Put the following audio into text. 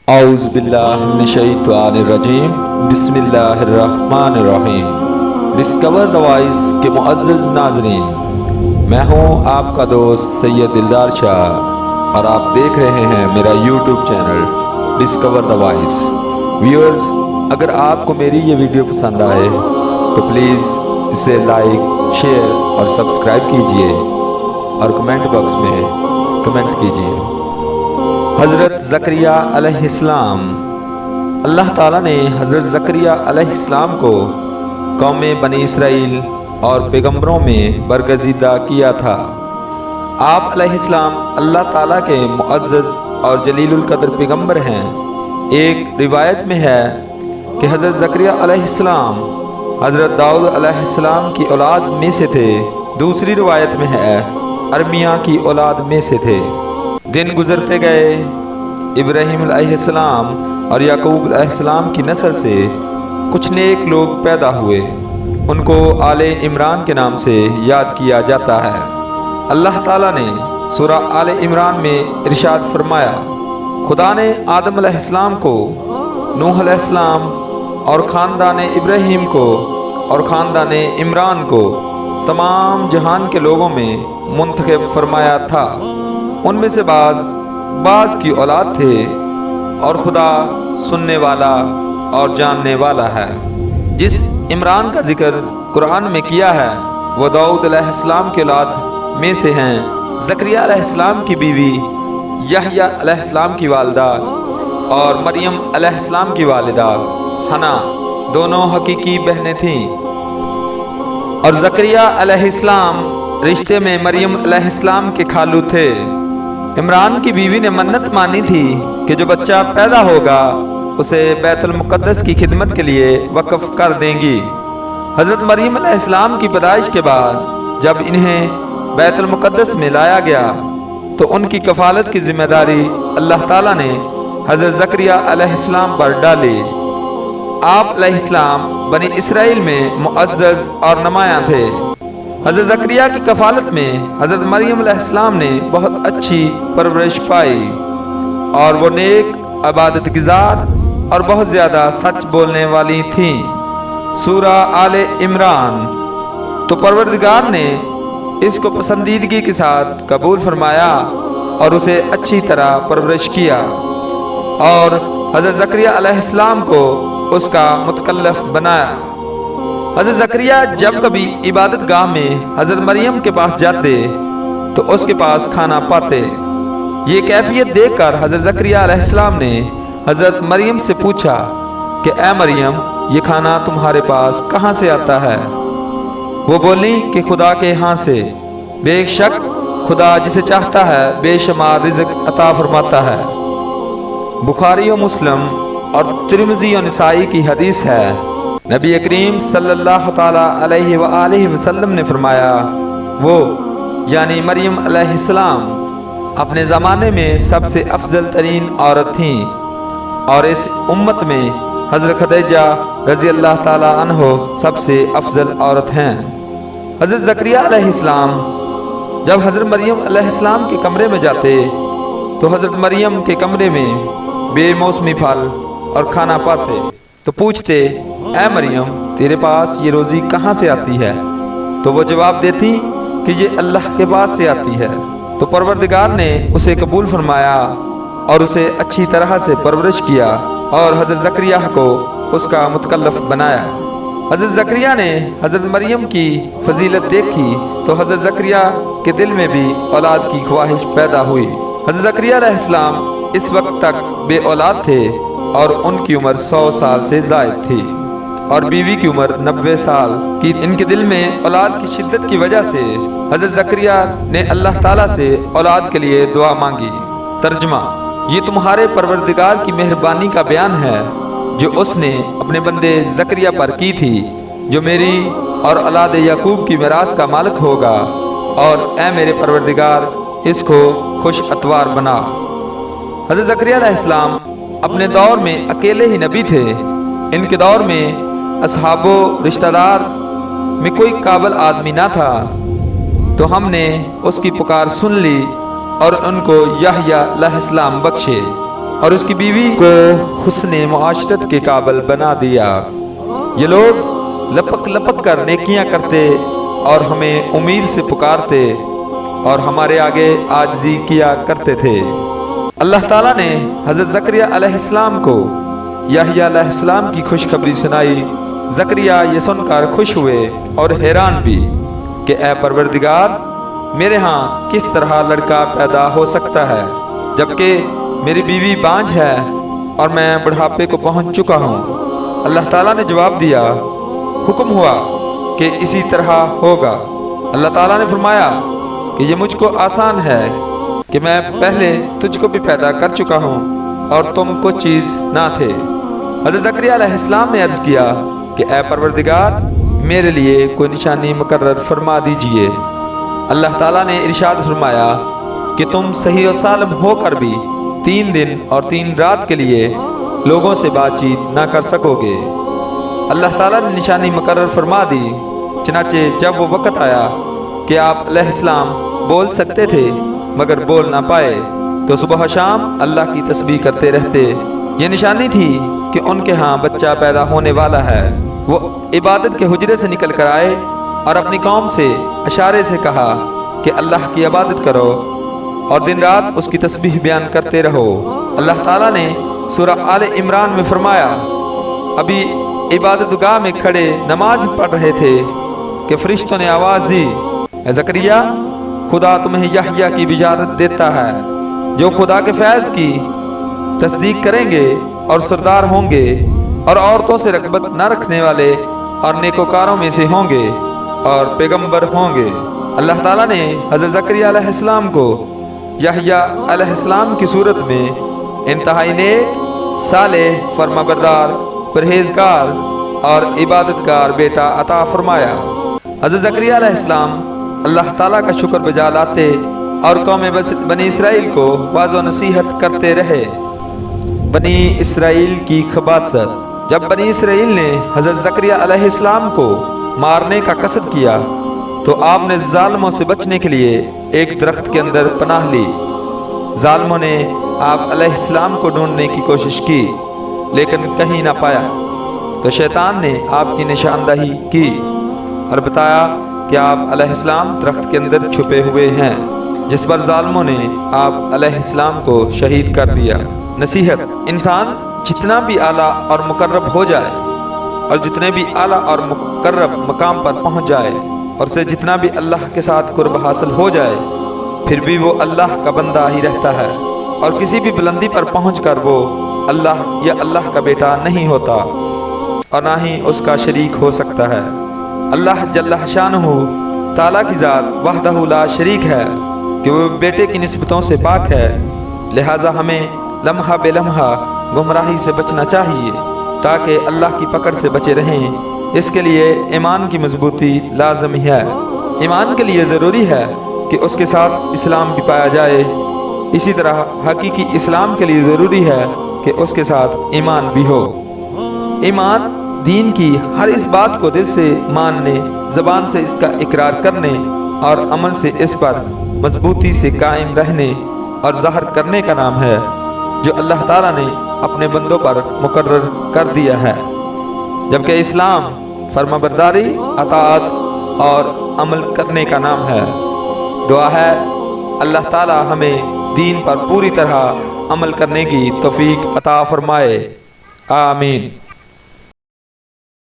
اعوذ باللہ من الشیطان الرجیم بسم اللہ الرحمن الرحیم۔ ڈسکور دا وائس کے معزز ناظرین، میں ہوں آپ کا دوست سید دلدار شاہ اور آپ دیکھ رہے ہیں میرا YouTube channel discover the voice. Viewers, اگر آپ کو میری یہ ویڈیو پسند آئے تو پلیز اسے لائک، شیئر اور سبسکرائب کیجئے اور کمنٹ باکس میں کمنٹ کیجئے۔ حضرت زکریا علیہ السلام، اللہ تعالیٰ نے حضرت زکریا علیہ السلام کو قوم بنی اسرائیل اور پیغمبروں میں برگزیدہ کیا تھا۔ آپ علیہ السلام اللہ تعالیٰ کے معزز اور جلیل القدر پیغمبر ہیں۔ ایک روایت میں ہے کہ حضرت زکریا علیہ السلام حضرت داؤد علیہ السلام کی اولاد میں سے تھے۔ دوسری روایت میں ہے ارمیہ کی اولاد میں سے تھے۔ دن گزرتے گئے، ابراہیم علیہ السلام اور یعقوب علیہ السلام کی نسل سے کچھ نیک لوگ پیدا ہوئے۔ ان کو آل عمران کے نام سے یاد کیا جاتا ہے۔ اللہ تعالیٰ نے سورہ آل عمران میں ارشاد فرمایا، خدا نے آدم علیہ السلام کو، نوح علیہ السلام اور خاندان ابراہیم کو اور خاندان عمران کو تمام جہان کے لوگوں میں منتخب فرمایا تھا۔ ان میں سے بعض کی اولاد تھے، اور خدا سننے والا اور جاننے والا ہے۔ جس عمران کا ذکر قرآن میں کیا ہے وہ داؤد علیہ السلام کے اولاد میں سے ہیں۔ زکریا علیہ السلام کی بیوی یحییٰ علیہ السلام کی والدہ اور مریم علیہ السلام کی والدہ حنا دونوں حقیقی بہنیں تھیں، اور زکریا علیہ السلام رشتے میں مریم علیہ السلام کے خالو تھے۔ عمران کی بیوی نے منت مانی تھی کہ جو بچہ پیدا ہوگا اسے بیت المقدس کی خدمت کے لیے وقف کر دیں گی۔ حضرت مریم علیہ السلام کی پیدائش کے بعد جب انہیں بیت المقدس میں لایا گیا تو ان کی کفالت کی ذمہ داری اللہ تعالیٰ نے حضرت زکریا علیہ السلام پر ڈالی۔ آپ علیہ السلام بنی اسرائیل میں معزز اور نمایاں تھے۔ حضرت زکریا کی کفالت میں حضرت مریم علیہ السلام نے بہت اچھی پرورش پائی، اور وہ نیک، عبادت گزار اور بہت زیادہ سچ بولنے والی تھیں۔ سورہ آل عمران۔ تو پروردگار نے اس کو پسندیدگی کے ساتھ قبول فرمایا اور اسے اچھی طرح پرورش کیا، اور حضرت زکریا علیہ السلام کو اس کا متکلف بنایا۔ حضرت زکریا جب کبھی عبادت گاہ میں حضرت مریم کے پاس جاتے تو اس کے پاس کھانا پاتے۔ یہ کیفیت دیکھ کر حضرت زکریا علیہ السلام نے حضرت مریم سے پوچھا کہ اے مریم، یہ کھانا تمہارے پاس کہاں سے آتا ہے؟ وہ بولی کہ خدا کے ہاں سے، بے شک خدا جسے چاہتا ہے بے شمار رزق عطا فرماتا ہے۔ بخاری و مسلم اور ترمذی و نسائی کی حدیث ہے، نبی کریم صلی اللہ تعالیٰ علیہ وآلہ وسلم نے فرمایا، وہ یعنی مریم علیہ السلام اپنے زمانے میں سب سے افضل ترین عورت تھیں، اور اس امت میں حضرت خدیجہ رضی اللہ تعالیٰ عنہ سب سے افضل عورت ہیں۔ حضرت زکریا علیہ السلام جب حضرت مریم علیہ السلام کے کمرے میں جاتے تو حضرت مریم کے کمرے میں بے موسمی پھل اور کھانا پاتے تو پوچھتے، اے مریم، تیرے پاس یہ روزی کہاں سے آتی ہے؟ تو وہ جواب دیتی کہ یہ اللہ کے پاس سے آتی ہے۔ تو پروردگار نے اسے قبول فرمایا اور اسے اچھی طرح سے پرورش کیا، اور حضرت زکریا کو اس کا متکلف بنایا۔ حضرت زکریا نے حضرت مریم کی فضیلت دیکھی تو حضرت زکریا کے دل میں بھی اولاد کی خواہش پیدا ہوئی۔ حضرت زکریا علیہ السلام اس وقت تک بے اولاد تھے، اور ان کی عمر 100 سال سے زائد تھی، اور بیوی کی عمر 90 سال کی۔ ان کے دل میں اولاد کی شدت کی وجہ سے حضرت زکریا نے اللہ تعالیٰ سے اولاد کے لیے دعا مانگی۔ ترجمہ: یہ تمہارے پروردگار کی مہربانی کا بیان ہے جو اس نے اپنے بندے زکریا پر کی تھی، جو میری اور اولاد یعقوب کی میراث کا مالک ہوگا، اور اے میرے پروردگار اس کو خوش اتوار بنا۔ حضرت زکریا علیہ السلام اپنے دور میں اکیلے ہی نبی تھے۔ ان کے دور میں اصحاب و رشتہ دار میں کوئی قابل آدمی نہ تھا، تو ہم نے اس کی پکار سن لی اور ان کو یحییٰ علیہ السلام بخشے۔ اور اس کی بیوی کو حسن معاشرت کے قابل بنا دیا۔ یہ لوگ لپک لپک کر نیکیاں کرتے اور ہمیں امید سے پکارتے اور ہمارے آگے عاجزی کیا کرتے تھے۔ اللہ تعالیٰ نے حضرت زکریا علیہ السلام کو یحییٰ علیہ السلام کی خوشخبری سنائی۔ زکریا یہ سن کر خوش ہوئے اور حیران بھی کہ اے پروردگار، میرے ہاں کس طرح لڑکا پیدا ہو سکتا ہے جبکہ میری بیوی بانجھ ہے اور میں بڑھاپے کو پہنچ چکا ہوں۔ اللہ تعالیٰ نے جواب دیا، حکم ہوا کہ اسی طرح ہوگا۔ اللہ تعالیٰ نے فرمایا کہ یہ مجھ کو آسان ہے کہ میں پہلے تجھ کو بھی پیدا کر چکا ہوں اور تم کو چیز نہ تھے۔ حضرت زکریا علیہ السلام نے عرض کیا کہ اے پروردگار، میرے لیے کوئی نشانی مقرر فرما دیجئے۔ اللہ تعالیٰ نے ارشاد فرمایا کہ تم صحیح و سالم ہو کر بھی 3 دن اور 3 رات کے لیے لوگوں سے بات چیت نہ کر سکو گے۔ اللہ تعالیٰ نے نشانی مقرر فرما دی۔ چنانچہ جب وہ وقت آیا کہ آپ علیہ السلام بول سکتے تھے مگر بول نہ پائے تو صبح و شام اللہ کی تسبیح کرتے رہتے۔ یہ نشانی تھی کہ ان کے ہاں بچہ پیدا ہونے والا ہے۔ وہ عبادت کے حجرے سے نکل کر آئے اور اپنی قوم سے اشارے سے کہا کہ اللہ کی عبادت کرو اور دن رات اس کی تسبیح بیان کرتے رہو۔ اللہ تعالیٰ نے سورہ آل عمران میں فرمایا، ابھی عبادت گاہ میں کھڑے نماز پڑھ رہے تھے کہ فرشتوں نے آواز دی، اے زکریا، خدا تمہیں یحییٰ کی بشارت دیتا ہے جو خدا کے فیض کی تصدیق کریں گے اور سردار ہوں گے اور عورتوں سے رغبت نہ رکھنے والے اور نیکوکاروں میں سے ہوں گے اور پیغمبر ہوں گے۔ اللہ تعالیٰ نے حضرت زکریا علیہ السلام کو یحییٰ علیہ السلام کی صورت میں انتہائی نیک، صالح، فرمانبردار، پرہیزگار اور عبادتگار بیٹا عطا فرمایا۔ حضرت زکریا علیہ السلام اللہ تعالیٰ کا شکر بجا لاتے اور قوم بنی اسرائیل کو واعظ و نصیحت کرتے رہے۔ بنی اسرائیل کی خباثت۔ جب بنی اسرائیل نے حضرت زکریا علیہ السلام کو مارنے کا قصد کیا تو آپ نے ظالموں سے بچنے کے لیے ایک درخت کے اندر پناہ لی۔ ظالموں نے آپ علیہ السلام کو ڈھونڈنے کی کوشش کی لیکن کہیں نہ پایا تو شیطان نے آپ کی نشاندہی کی اور بتایا کہ آپ علیہ السلام درخت کے اندر چھپے ہوئے ہیں، جس پر ظالموں نے آپ علیہ السلام کو شہید کر دیا۔ نصیحت: انسان جتنا بھی اعلیٰ اور مقرب ہو جائے اور جتنے بھی اعلیٰ اور مقرب مقام پر پہنچ جائے اور سے جتنا بھی اللہ کے ساتھ قرب حاصل ہو جائے، پھر بھی وہ اللہ کا بندہ ہی رہتا ہے اور کسی بھی بلندی پر پہنچ کر وہ اللہ یا اللہ کا بیٹا نہیں ہوتا اور نہ ہی اس کا شریک ہو سکتا ہے۔ اللہ جل شانہ تعالیٰ کی ذات وحدہ لا شریک ہے کہ وہ بیٹے کی نسبتوں سے پاک ہے، لہٰذا ہمیں لمحہ بے لمحہ گمراہی سے بچنا چاہیے تاکہ اللہ کی پکڑ سے بچے رہیں۔ اس کے لیے ایمان کی مضبوطی لازمی ہے۔ ایمان کے لیے ضروری ہے کہ اس کے ساتھ اسلام بھی پایا جائے، اسی طرح حقیقی اسلام کے لیے ضروری ہے کہ اس کے ساتھ ایمان بھی ہو۔ ایمان دین کی ہر اس بات کو دل سے ماننے، زبان سے اس کا اقرار کرنے اور عمل سے اس پر مضبوطی سے قائم رہنے اور ظاہر کرنے کا نام ہے جو اللہ تعالیٰ نے اپنے بندوں پر مقرر کر دیا ہے، جبکہ اسلام فرمانبرداری، اطاعت اور عمل کرنے کا نام ہے۔ دعا ہے اللہ تعالیٰ ہمیں دین پر پوری طرح عمل کرنے کی توفیق عطا فرمائے، آمین۔